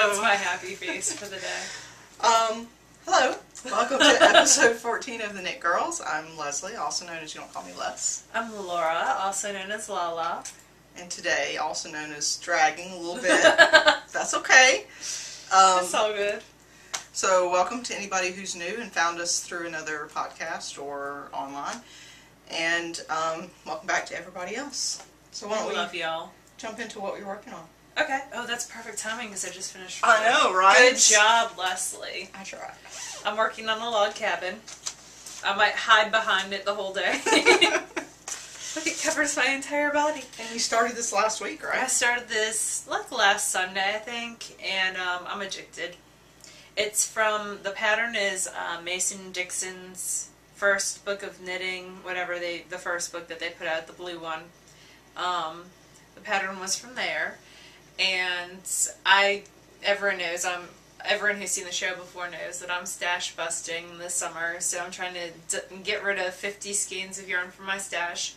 That's my happy face for the day. Hello. Welcome to episode 14 of the Knit Girls. I'm Leslie, also known as, you don't call me Les. I'm Laura, also known as Lala. And today, also known as dragging a little bit. That's okay. It's all good. So welcome to anybody who's new and found us through another podcast or online. And welcome back to everybody else. So why don't we love y'all. Jump into what we're working on. Okay. Oh, that's perfect timing because I just finished. I know, right? Good job, Leslie. I tried. I'm working on a log cabin. I might hide behind it the whole day. Look, it covers my entire body. And you started this last week, right? I started this like last Sunday, I think, and I'm addicted. It's from, the pattern is Mason Dixon's first book of knitting, whatever the first book that they put out, the blue one. The pattern was from there, and everyone who's seen the show before knows that I'm stash busting this summer, so I'm trying to get rid of 50 skeins of yarn from my stash,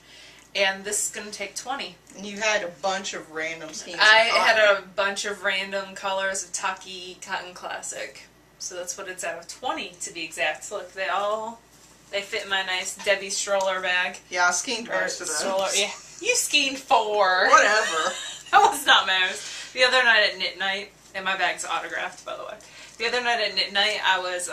and this is going to take 20. And you had a bunch of random skeins I had a bunch of random colors of Taki Cotton Classic, so that's what it's out of, 20 to be exact. Look, they fit in my nice Debbie stroller bag. Yeah, I skeined most of those. Yeah. You skeined 4. Whatever. That was not most. The other night at knit night, and my bag's autographed, by the way. The other night at knit night, I was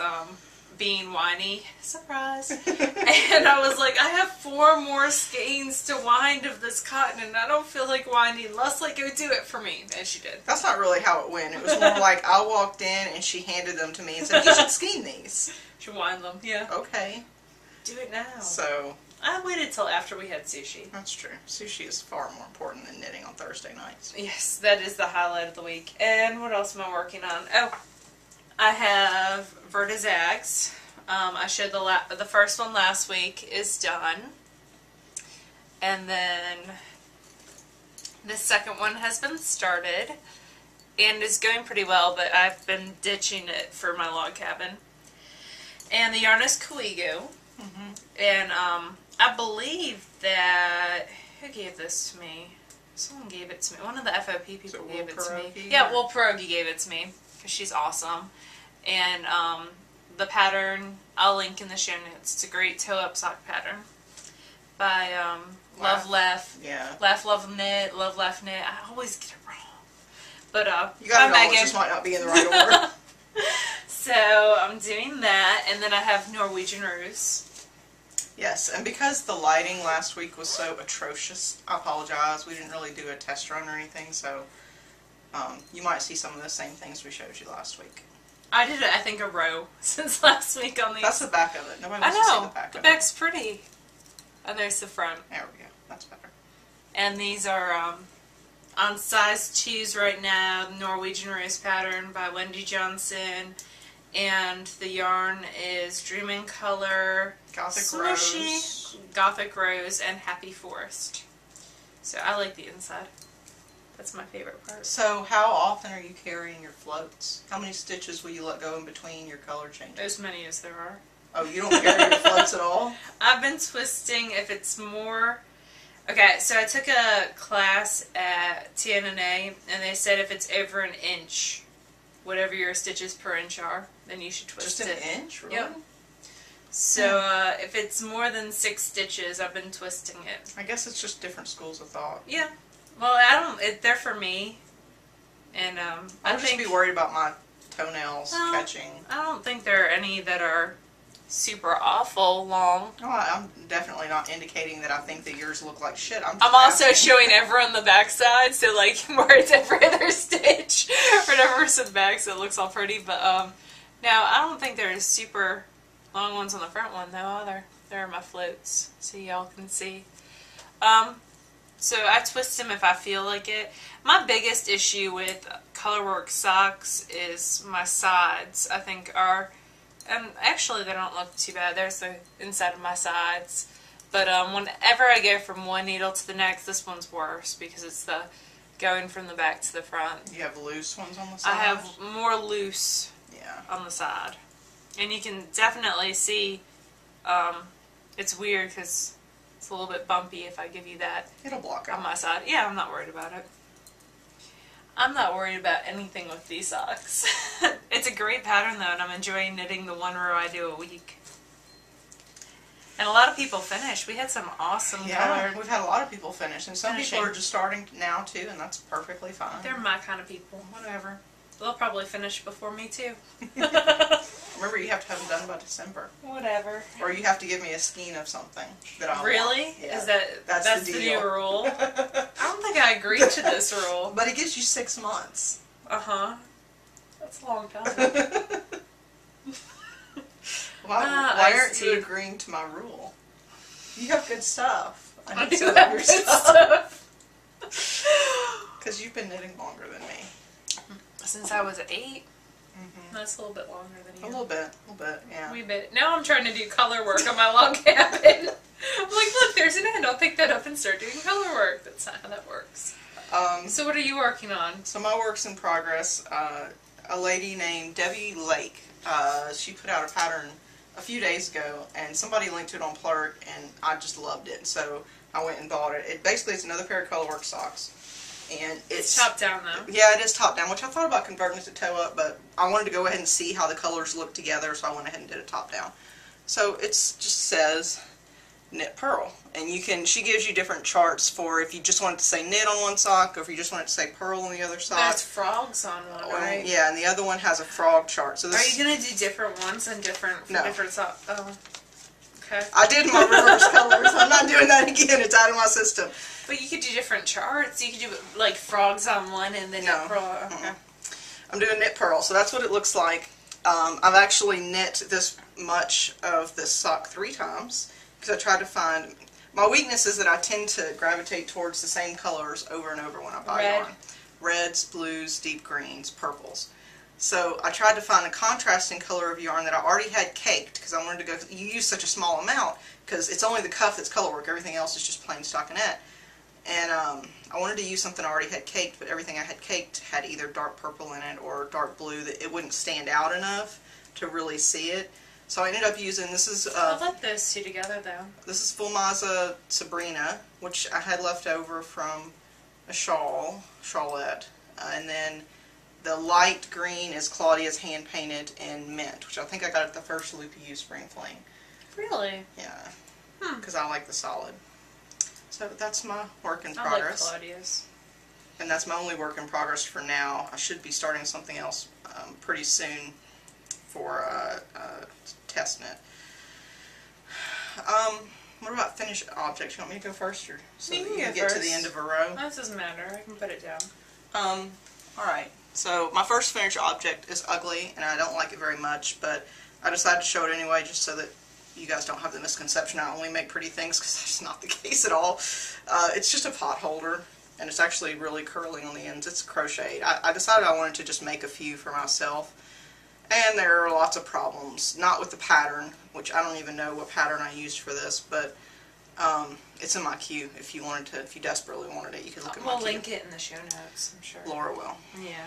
being whiny. Surprise. And I was like, I have 4 more skeins to wind of this cotton, and I don't feel like winding. Leslie, go do it for me. And she did. That's not really how it went. It was more like I walked in, and she handed them to me and said, you should skein these. Should wind them, yeah. Okay. Do it now. So I waited till after we had sushi. That's true. Sushi is far more important than knitting on Thursday nights. Yes, that is the highlight of the week. And what else am I working on? Oh, I have Verna Zags. I showed the first one last week is done. And then the second one has been started and is going pretty well, but I've been ditching it for my log cabin. And the yarn is Kuigu. Mm-hmm. And I believe that, who gave this to me? Someone gave it to me. One of the FOP people gave it to me. Yeah, Wool Pierogi gave it to me because she's awesome. And the pattern, I'll link in the show notes. It's a great toe-up sock pattern by Love Left. Yeah. Love Knit, Love Left Knit. I always get it wrong. But you got it all, it just might not be in the right order. So I'm doing that, and then I have Norwegian Rose. Yes, and because the lighting last week was so atrocious, I apologize. We didn't really do a test run or anything, so you might see some of the same things we showed you last week. I did, I think, a row since last week on these. That's the back of it. Nobody wants to see the back of it. The back's pretty. Oh, there's the front. There we go. That's better. And these are on size 2s right now, the Norwegian Rose pattern by Wendy Johnson. And the yarn is Dream in Color, Gothic Rose, and Happy Forest. So I like the inside. That's my favorite part. So how often are you carrying your floats? How many stitches will you let go in between your color changes? As many as there are. Oh, you don't carry your floats at all? I've been twisting if it's more... Okay, so I took a class at TNNA, and they said if it's over an inch, whatever your stitches per inch are, then you should twist it. Just an inch? Really? Yep. So if it's more than 6 stitches, I've been twisting it. I guess it's just different schools of thought. Yeah. Well, they're for me. And I'll just be worried about my toenails catching. I don't think there are any that are super awful long. No, I'm definitely not indicating that I think that yours look like shit. I'm also showing everyone the back side, so like where it's every other stitch or whatever to the back, so it looks all pretty. But no, I don't think there's super long ones on the front one though either. There are my floats, so y'all can see. So I twist them if I feel like it. My biggest issue with colorwork socks is my sides, I think, are... actually, they don't look too bad. There's the inside of my sides. But whenever I go from one needle to the next, this one's worse because it's the going from the back to the front. You have loose ones on the side? I have more loose on the side. And you can definitely see it's weird because it's a little bit bumpy if I give you that. It'll block out. On my side. Yeah, I'm not worried about it. I'm not worried about anything with these socks. It's a great pattern though, and I'm enjoying knitting the one row I do a week. And a lot of people finish. We had some awesome colored. We've had a lot of people finish, and some finishing. people are just starting now too, and that's perfectly fine. They're my kind of people. Whatever. They'll probably finish before me too. Remember, you have to have them done by December. Whatever. Or you have to give me a skein of something that I really? want. Yeah, Is that's the new rule? I don't think I agreed to this rule. But it gives you 6 months. That's a long time. Why aren't you agreeing to my rule? You have good stuff. I do have good stuff. Because you've been knitting longer than me. Since I was 8. Mm-hmm. That's a little bit longer than you. A little bit, yeah. Wee bit. Now I'm trying to do color work on my log cabin. I'm like, look, there's an end. I'll pick that up and start doing color work. That's not how that works. So what are you working on? So my work's in progress. A lady named Debbie Lake, she put out a pattern a few days ago, and somebody linked it on Plurk, and I just loved it. So I went and bought it. Basically, it's another pair of colorwork socks. And it's top down though. Yeah, it is top down, which I thought about converting it to toe up, but I wanted to go ahead and see how the colors look together, so I went ahead and did it top down. So it just says knit purl, and she gives you different charts for if you just want it to say knit on one sock, or if you just want it to say purl on the other sock. There's frogs on one, right? Yeah, and the other one has a frog chart. So are you gonna do different ones and different socks? Oh, okay. I did my reverse colors. I'm not doing that again. It's out of my system. But you could do different charts. You could do like frogs on one and then knit purl. Okay. I'm doing knit purl, so that's what it looks like. I've actually knit this much of this sock 3 times because I tried to find. My weakness is that I tend to gravitate towards the same colors over and over when I buy yarn. Reds, blues, deep greens, purples. So I tried to find a contrasting color of yarn that I already had caked because I wanted to go. You use such a small amount because it's only the cuff that's color work. Everything else is just plain stockinette. And I wanted to use something I already had caked, but everything I had caked had either dark purple in it or dark blue that it wouldn't stand out enough to really see it. So I ended up using, this is... I like those two together though. This is Fulmaza Sabrina, which I had left over from a shawlette. And then the light green is Claudia's hand painted in mint, which I think I got at the first Loopy U Spring Fling. Really? Yeah. Because I like the solid. So that's my work in progress. I like Claudia's. And that's my only work in progress for now. I should be starting something else pretty soon for test knit. What about finished objects? You want me to go first, or so you that can you go get to first. the end of a row? That doesn't matter. I can put it down. Alright. So my first finished object is ugly, and I don't like it very much, but I decided to show it anyway just so that you guys don't have the misconception I only make pretty things, because that's not the case at all. It's just a pot holder, and it's actually really curling on the ends. It's crocheted. I decided I wanted to just make a few for myself, and there are lots of problems. Not with the pattern, which I don't even know what pattern I used for this, but it's in my queue. If you desperately wanted it, you can look at my queue. We'll link it in the show notes, I'm sure. Laura will. Yeah.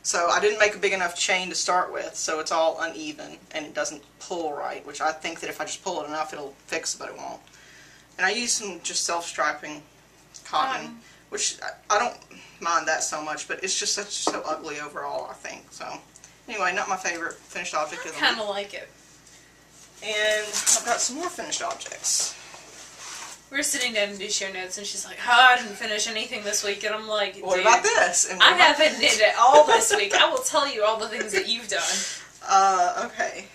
So I didn't make a big enough chain to start with, so it's all uneven, and it doesn't pull right, which I think that if I just pull it enough, it'll fix, but it won't. And I used some just self-striping cotton, which I don't mind that so much, but it's just so ugly overall, I think. So anyway, not my favorite finished object of the week. I kind of like it. And I've got some more finished objects. We were sitting down to do show notes, and she's like, "Oh, I didn't finish anything this week," and I'm like, "What about this?" And I haven't knit it all this week. I will tell you all the things that you've done. Okay.